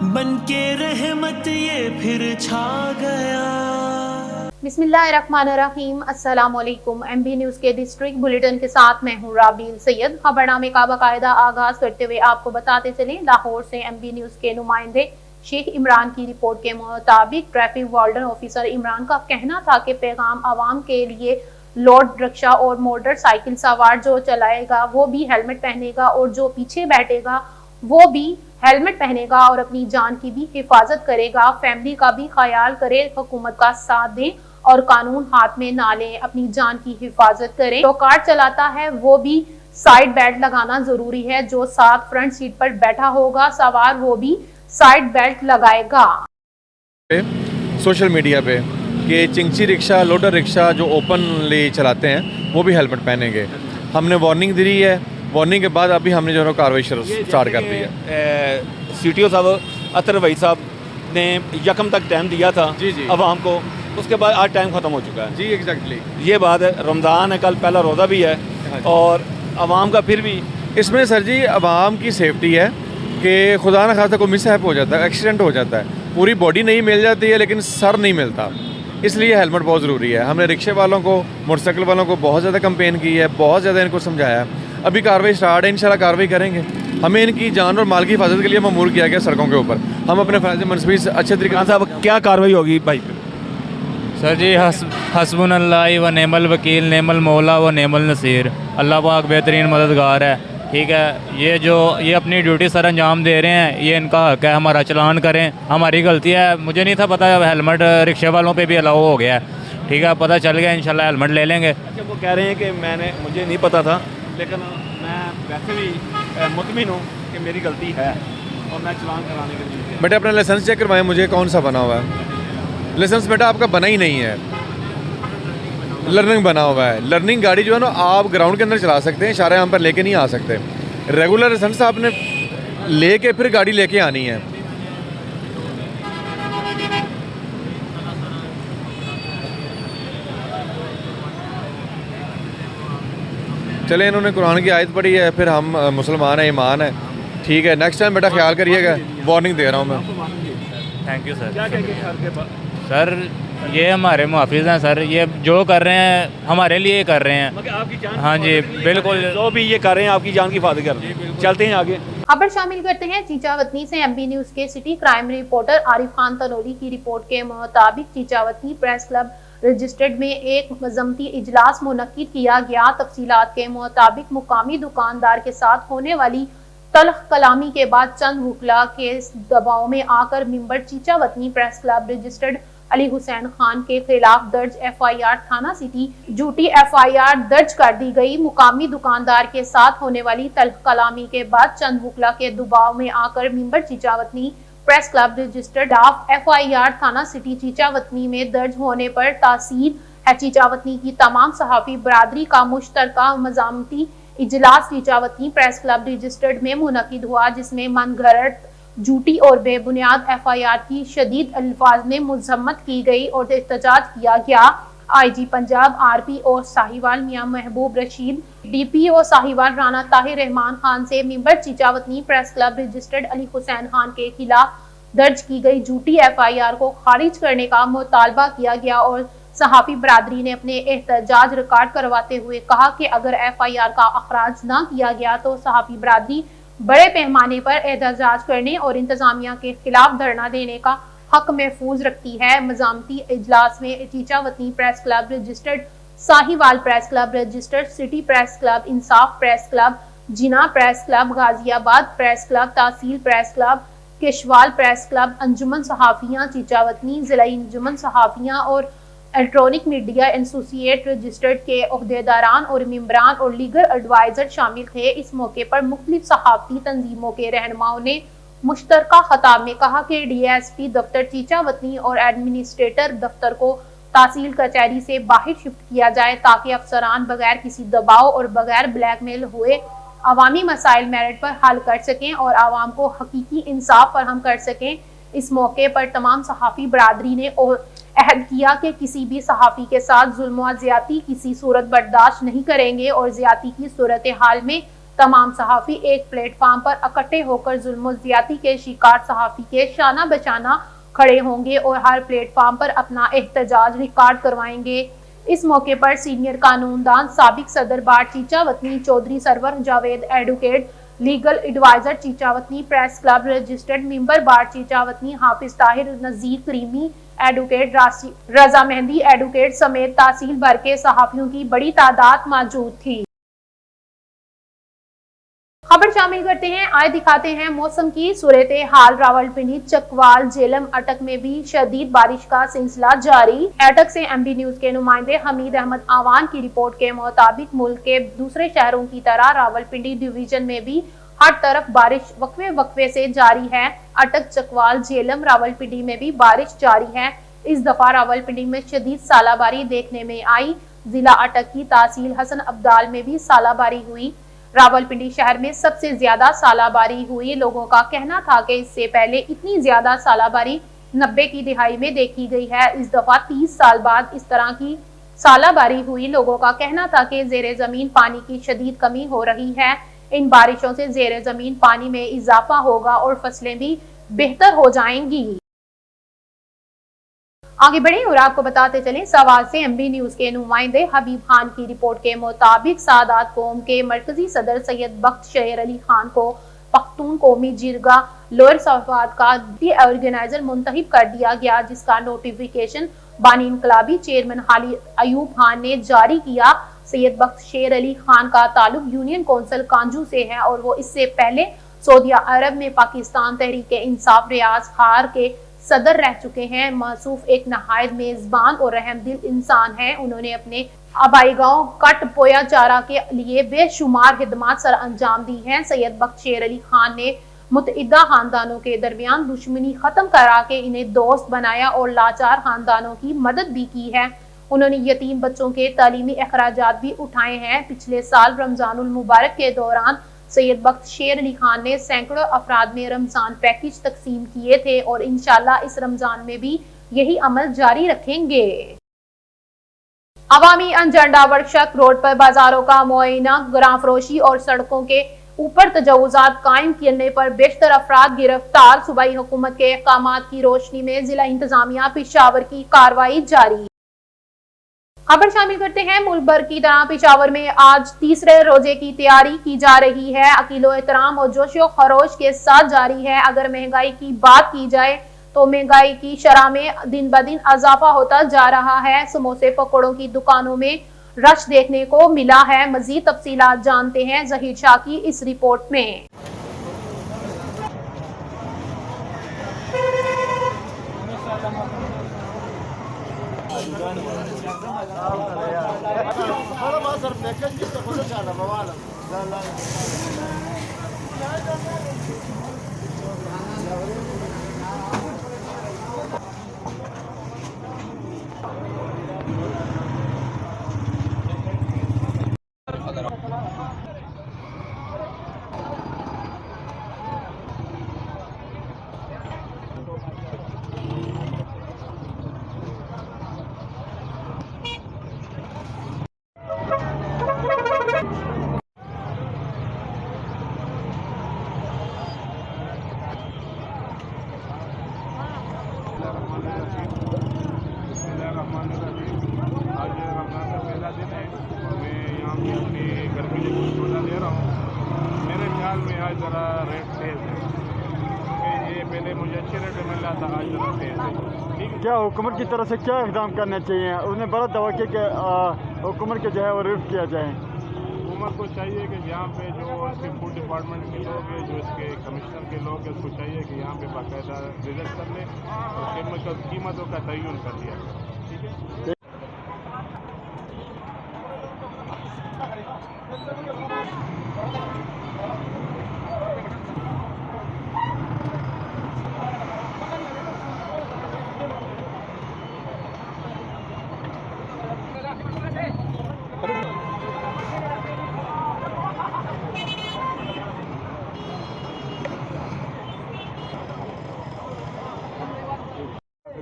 बनके रहमत ये फिर छा गया। बिस्मिल्लाहिर्रहमानिर्रहीम, अस्सलाम वालेकुम। MB न्यूज़ के डिस्ट्रिक्ट बुलेटिन के साथ मैं हूँ राबील सैयद। खबरनामे का बाकायदा आगाज करते हुए आपको बताते चले, लाहौर से MB न्यूज़ के नुमाइंदे शेख इमरान की रिपोर्ट के मुताबिक ट्रैफिक वार्डन ऑफिसर इमरान का कहना था कि पैगाम आवाम के लिए लोड रिक्शा और मोटरसाइकिल सवार जो चलाएगा वो भी हेलमेट पहनेगा और जो पीछे बैठेगा वो भी हेलमेट पहनेगा और अपनी जान की भी हिफाजत करेगा, फैमिली का भी ख्याल करे, हुकूमत का साथ दें और कानून हाथ में ना लें, अपनी जान की हिफाजत करें। जो कार चलाता है वो भी साइड बेल्ट लगाना जरूरी है, जो साथ फ्रंट सीट पर बैठा होगा सवार वो भी साइड बेल्ट लगाएगा। सोशल मीडिया पे कि चिंची रिक्शा, लोडर रिक्शा जो ओपनली चलाते हैं वो भी हेलमेट पहनेंगे। हमने वार्निंग दी है, वार्निंग के बाद अभी हमने जो है कार्रवाई स्टार्ट कर दी है। CTO साहब अतर भाई साहब ने यकम तक टाइम दिया था अवाम को, उसके बाद आज टाइम ख़त्म हो चुका है। जी एग्जैक्टली, ये बात है। रमज़ान है, कल पहला रोज़ा भी है और अवाम का फिर भी इसमें सर जी अवाम की सेफ्टी है कि खुदा न खास्ता कोई मिसहैप हो जाता है, एक्सीडेंट हो जाता है, पूरी बॉडी नहीं मिल जाती है लेकिन सर नहीं मिलता, इसलिए हेलमेट बहुत ज़रूरी है। हमने रिक्शे वालों को, मोटरसाइकिल वालों को बहुत ज़्यादा कंपेन की है, बहुत ज़्यादा इनको समझाया है। अभी कार्रवाई स्टार्ट है, इंशाल्लाह कार्रवाई करेंगे। हमें इनकी जान और माल की हिफाजत के लिए ममूर किया गया सड़कों के ऊपर। हम अपने फ़र्ज़ मनसूबी अच्छे तरीके से। साहब क्या कार्रवाई होगी भाई? सर जी हस्बुनल्लाह व नेमल वकील, नेमल मौला व नेमल नसीर। अल्लाह पाक बेहतरीन मददगार है। ठीक है, ये अपनी ड्यूटी सर अंजाम दे रहे हैं, ये इनका हक है, हमारा चलान करें। हमारी गलती है, मुझे नहीं था पता हेलमेट रिक्शे वालों पे भी अलाउ हो गया है। ठीक है, पता चल गया, इंशाल्लाह हेलमेट ले लेंगे। अच्छा, वो कह रहे हैं कि मुझे नहीं पता था, लेकिन मैं वैसे भी मुतमिन हूँ कि मेरी गलती है और मैं चलान कराने के लिए। बेटा अपना लाइसेंस चेक करवाएं, मुझे कौन सा बना हुआ है लाइसेंस? बेटा आपका बना ही नहीं है, लर्निंग बना हुआ है। लर्निंग गाड़ी जो है ना आप ग्राउंड के अंदर चला सकते हैं, इशारे यहाँ पर लेके नहीं आ सकते। रेगुलर लाइसेंस आपने लेके फिर गाड़ी लेके आनी है। चले, इन्होंने कुरान की आयत पढ़ी है, फिर हम मुसलमान हैं, ईमान है। ठीक है, नेक्स्ट टाइम बेटा ख्याल करिएगा, वार्निंग दे रहा हूँ मैं। Thank you sir. सर ये हमारे मुहाफिज हैं सर, ये जो कर रहे हैं हमारे लिए कर रहे हैं। आपकी जान, हाँ जी बिल्कुल, जो भी ये कर रहे हैं आपकी जान की हिफाजत कर रहे हैं। चलते हैं आगे। खबर शामिल करते हैं चीचावतनी से। MB न्यूज़ के city crime reporter Arif Khan Tanoli की रिपोर्ट के मुताबिक चीचावतनी प्रेस क्लब रजिस्टर्ड में एक मजम्मती इजलास मुनक्किद किया गया। तफसीलात के मुताबिक मुकामी दुकानदार के साथ होने वाली तल्ख कलामी के बाद चंद वकला के दबाव में आकर member Chichawatni press club registered Ali Hussain Khan के खिलाफ दर्ज FIR थाना सिटी झूठी FIR दर्ज कर दी गई। मुकामी दुकानदार के साथ होने वाली तल्ख कलामी के बाद चंद वकला के दबाव में आकर member Chichawatni press club registered FIR थाना सिटी चीचावतनी में दर्ज होने पर तहसील है चीचावतनी की तमाम सहाफ़ी बरादरी का मुश्तरका मज़ामती इजलास चीचावतनी प्रेस क्लब रजिस्टर्ड में मुनक्किद हुआ, जिसमें मनगढ़ंत, झूठी और बेबुनियाद FIR की शदीद अल्फाज में मजम्मत की गई और एहतजाज किया गया। IG पंजाब RPO साहिवाल मियां महबूब रशीद, DPO साहिवाल राना ताहिर रहमान खान से member Chichawatni press club registered Ali Hussain Khan के खिलाफ दर्ज की गई झूठी FIR को खारिज करने का मुतालबा किया गया और सहाफ़ी बरादरी ने अपने एहतजाज रिकॉर्ड करवाते हुए कहा कि अगर FIR का अखराज न किया गया तो सहाफ़ी बरादरी बड़े पैमाने पर एहतजाज करने और इंतजामिया के खिलाफ धरना देने का हक महफूज रखती है। मज़ामती इजलास में Chichawatni press club registered, Sahiwal press club registered, city press club, Insaf press club, Jinnah press club, Ghaziabad press club, Tehsil press club, Keshwal press club, अंजुमन सहाफ़ियाँ चीचावतनी, ज़िलाई अंजुमन सहाफ़ियाँ और इलेक्ट्रॉनिक मीडिया एसोसिएट रजिस्टर्ड के अहदेदारान और मेंबरान और लीगल एडवाइजर शामिल थे। इस मौके पर मुख्तलिफ सहाफ़ती तंजीमों के रहनुमाओं ने मुश्तरका खताब में कहा कि DSP दफ्तर चीचावतनी और एडमिनिस्ट्रेटर दफ्तर को तहसील कचहरी से बाहर शिफ्ट किया जाए ताकि अफसरान बगैर किसी दबाव और बगैर ब्लैकमेल हुए अवामी मसाइल मेरिट पर हल कर सकें और आवाम को हकीकी इंसाफ फराहम कर सकें। इस मौके पर तमाम सहाफ़ी बरादरी ने अहद किया कि किसी भी सहाफ़ी के साथ जुल्म व ज़्यादती किसी सूरत बर्दाश्त नहीं करेंगे और ज़्यादती की सूरत हाल में तमाम सहाफ़ी एक प्लेटफार्म पर इकट्ठे होकर जुल्म ज्यादती के शिकार सहाफ़ी के शाना बशाना खड़े होंगे और हर प्लेटफार्म पर अपना एहतजाज रिकॉर्ड करवाएंगे। इस मौके पर सीनियर कानूनदान साबिक सदर bar Chichawatni Chaudhry Sarwar Javed, advocate legal adviser Chichawatni, press club registered member bar Chichawatni Hafiz Tahir, Nazir Karimi, advocate Raza Mehndi advocate समेत तहसील भर के सहाफियों की बड़ी तादाद मौजूद थी। खबर शामिल करते हैं, आए दिखाते हैं मौसम की सूरत हाल। रावलपिंडी, चकवाल, झेलम, अटक में भी शदीद बारिश का सिलसिला जारी। अटक से एमबी न्यूज के नुमाइंदे हमीद अहमद आवान की रिपोर्ट के मुताबिक मुल्क के दूसरे शहरों की तरह रावलपिंडी डिवीजन में भी हर तरफ बारिश वक्फे से जारी है। अटक, चकवाल, झेलम, रावलपिंडी में भी बारिश जारी है। इस दफा रावलपिंडी में शदीद सालाबारी देखने में आई। जिला अटक की तहसील हसन अब्दाल में भी सालाबारी हुई। रावलपिंडी शहर में सबसे ज्यादा सालाबारी हुई। लोगों का कहना था कि इससे पहले इतनी ज्यादा सालाबारी 90 की दिहाई में देखी गई है। इस दफा 30 साल बाद इस तरह की सालाबारी हुई। लोगों का कहना था कि जेरे जमीन पानी की शदीद कमी हो रही है। इन बारिशों से जेरे जमीन पानी में इजाफा होगा और फसलें भी बेहतर हो जाएंगी। आगे बढ़े और आपको बताते चलें, सवाल से एमबी न्यूज के नुमाइंदे हबीब खान की रिपोर्ट के मुताबिक सादात कौम के मरकजी सदर सैयद बख्त शेर अली खान को पख्तून कौमी जिरगा लोअर सफात का ऑर्गेनाइजर मुंतखब कर दिया गया, जिसका नोटिफिकेशन बानी इनकलाबी चेयरमैन हाली अयूब खान ने जारी किया। सैयद बख्त शेर अली खान का ताल्लुक यूनियन कौंसिल कांजू से है और वो इससे पहले सऊदी अरब में पाकिस्तान तहरीक इंसाफ रियाज खार के सदर रह चुके हैं। मसूफ एक नहायत मेजबान और रहमदिल इंसान है। उन्होंने अपने आबाई गांव कट पोया चारा के लिए बेशुमार खिदमात सर अंजाम दी हैं। सैयद बख्त शेर अली खान ने मुतइद्दा खानदानों के दरमियान दुश्मनी खत्म करा के इन्हें दोस्त बनाया और लाचार खानदानों की मदद भी की है। उन्होंने यतीम बच्चों के तालीमी अखराजात भी उठाए हैं। पिछले साल रमजानुल मुबारक के दौरान सैयद बख्त शेर अली खान ने सैकड़ों अफराद में रमजान पैकेज तकसीम किए थे और इंशाल्लाह इस रमजान में भी यही अमल जारी रखेंगे। अवामी झंडा वर्कशॉप रोड पर बाजारों का मुआयना, ग्रां फरोशी और सड़कों के ऊपर तजावुजात कायम करने पर बेशतर अफराद गिरफ्तार। सूबाई हुकूमत के अहकामात की रोशनी में जिला इंतजामिया पेशावर की कार्रवाई जारी। खबर शामिल करते हैं, मुल्क भर की तरह पेशावर में आज तीसरे रोजे की तैयारी की जा रही है। अकीलो एहतराम और जोशो खरोश के साथ जारी है। अगर महंगाई की बात की जाए तो महंगाई की शरह में दिन ब दिन इजाफा होता जा रहा है। समोसे पकौड़ों की दुकानों में रश देखने को मिला है। मजीद तफसीलात जानते हैं जहीर शाह की इस रिपोर्ट में। आज ज़रा रेट तेज़ है, क्योंकि ये पहले मुझे अच्छे रेट में मिल रहा था, आज ज़रा तेज़ है। ठीक है, क्या हुकूमत की तरफ से क्या इक़दाम करना चाहिए? उन्हें बड़ा दवा कि हुकूमत के जो है वो रिफ किया जाए। हुकूमत को चाहिए कि यहाँ पे जो इसके फूड डिपार्टमेंट के लोग हैं, जो इसके कमिश्नर के लोग हैं, उसको चाहिए कि यहाँ पे बाकायदा विजिट कर लें और कीमतों का तयन कर दिया जाए। ठीक है।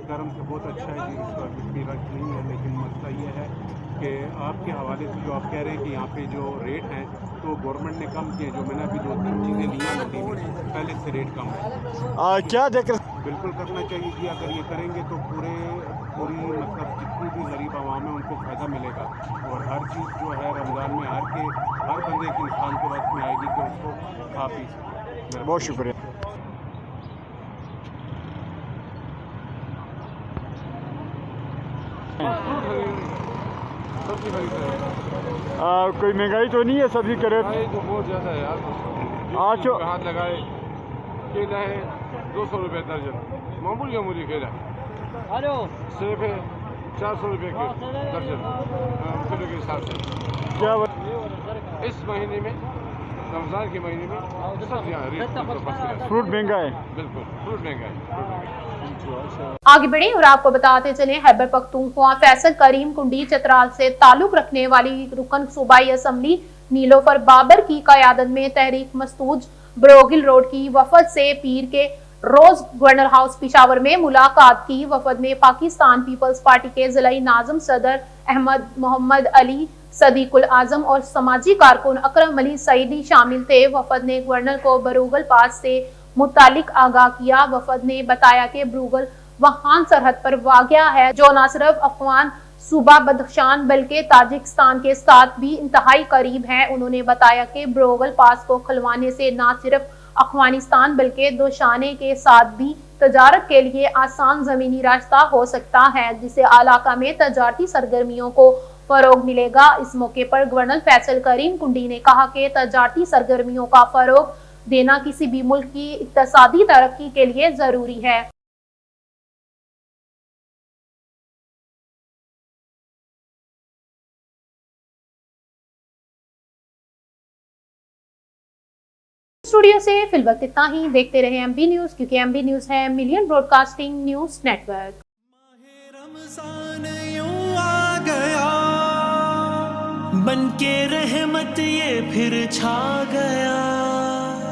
गर्म से बहुत अच्छा है जी, उसका कुछ भी रख नहीं है, लेकिन मसला ये है कि आपके हवाले से जो आप कह रहे हैं कि यहाँ पे जो रेट हैं तो गवर्नमेंट ने कम किए, जो मैंने अभी 2-3 चीज़ें ली हैं मंडी में, पहले से रेट कम है। क्या देख रहे बिल्कुल करना चाहिए कि अगर ये करेंगे तो पूरी मतलब जितनी भी गरीब आवाम है उनको फ़ायदा मिलेगा, और हर चीज़ जो है रमज़ान में हर बंदे के इंसान के वक्त में आएगी कि उसको खा पी सके। बहुत शुक्रिया। सब्जी खरीद रहे हैं। कोई महंगाई तो नहीं है सब्जी का रेट? तो बहुत ज़्यादा है यार। आज तो हाथ लगाए केला है 200 रुपये दर्जन, मामूली केला। हेलो सेब है 400 रुपये के दर्जन किलो के हिसाब से। क्या इस महीने में, रमज़ान के महीने में सब्जियाँ फ्रूट महंगा है? बिल्कुल फ्रूट महंगा है। आगे बढ़े और आपको बताते चले, खैबर पख्तूनख्वा फैसल करीम कुंडी चतराल से ताल्लुक रखने वाली रुकन सूबाई असम्बली नीलोफर बाबर की क़यादत में तहरीक मस्तूज ब्रोगिल रोड की वफद से पीर के रोज गवर्नर हाउस पिशावर में मुलाकात की। वफद में पाकिस्तान पीपल्स पार्टी के जिलाई नाज़म सदर अहमद मोहम्मद अली सदीकुल आजम और समाजी कारकुन अकरम अली सईदी शामिल थे। वफद ने गवर्नर को बरूगल पास से मुतालिक आगाह किया। वफद ने बताया कि ब्रूगल वहान सरहद पर वाक़या है, जो न सिर्फ अफगान सूबा बदख्शान बल्कि ताजिकिस्तान के साथ भी इंतहाई करीब है। उन्होंने बताया कि ब्रोगल पास को खुलवाने से न सिर्फ अफगानिस्तान बल्कि दोशाने के साथ भी तजारत के लिए आसान जमीनी रास्ता हो सकता है, जिससे इलाका में तजारती सरगर्मियों को फरोग मिलेगा। इस मौके पर गवर्नर फैसल करीम कुंडी ने कहा कि तजारती सरगर्मियों का फरोग देना किसी भी मुल्क की इक्तसादी तरक्की के लिए जरूरी है। स्टूडियो से फिल वक्त इतना ही। देखते रहे एमबी न्यूज, क्योंकि एमबी न्यूज है million broadcasting news network. Ramzan यूं आ गया, बनके रहमत ये फिर छा गया।